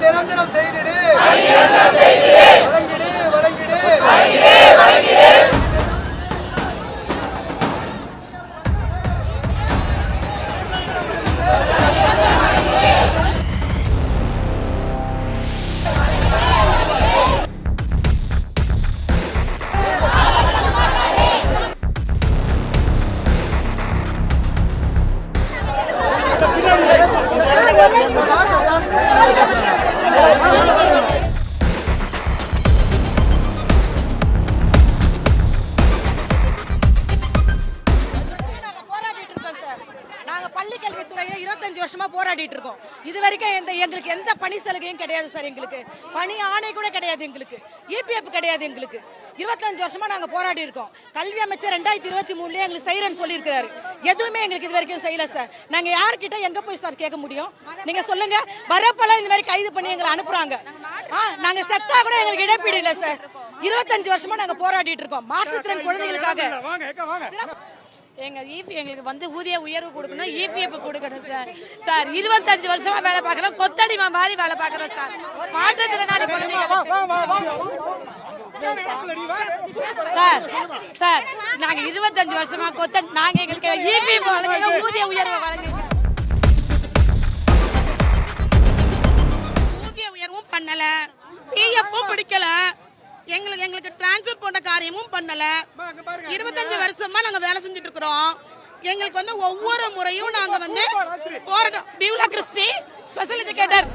நிரந்தரம் செய்திடு வழங்கிடு வழங்கிடு பள்ளிக்கல்வித்துறையில 25 வருஷமா போராடிட்டு இருக்கோம். இது வரைக்கும் எங்களுக்கு எந்த பணி சலுகையும் கிடையாது சார். எங்களுக்கு பணி ஆணை கூட கிடையாது. எங்களுக்கு இபிஎஃப் கிடையாது. எங்களுக்கு 25 வருஷமா நாங்க போராடி இருக்கோம். கல்வி அமைச்சர் 2023 எங்களுக்கு செய்யறேன்னு சொல்லியிருக்காரு. எதுவுமே எங்களுக்கு இது வரைக்கும் செய்யல சார். நாங்க யார்கிட்ட எங்க போய் சார் கேட்க முடியும்? நீங்க சொல்லுங்க. வரப்பெல்லாம் இந்த மாதிரி கைது பண்ணி எங்களை அனுப்புறாங்க. நாங்க செத்தா கூட எங்களுக்கு இழப்பீடு இல்லை சார். 25 வருஷமா நாங்க போராடிட்டு இருக்கோம் மாற்றுத்திறன் குழந்தைகளுக்காக. எங்களுக்கு ஊதிய உயர்வு கொடுக்கணும், இபிஎஃப் கொடுக்கணும் சார். சார் 25 வருஷமா வேலை பார்க்குறோம், கொத்தடிமா மாதிரி வேலை பார்க்குறோம் சார். மாற்றுத்திறனாளி குழந்தைகள் சார் சார் நாங்க 25 வருஷமா நாங்க எங்களுக்கு இபிஎஃப் வழங்குங்க, ஊதிய உயர்வு வழங்குங்க. ஊதிய உயர்வும் பண்ணல, பிஎஃப்பும் பிடிக்கல, எங்களுக்கு டிரான்ஸ்ஃபர் போன்ற காரியமும் பண்ணல. 25 வருஷமா நாங்க வேலை செஞ்சுட்டு இருக்கிறோம். எங்களுக்கு ஒவ்வொரு முறையும் நாங்க போராட்டம். Beulah Christie special educator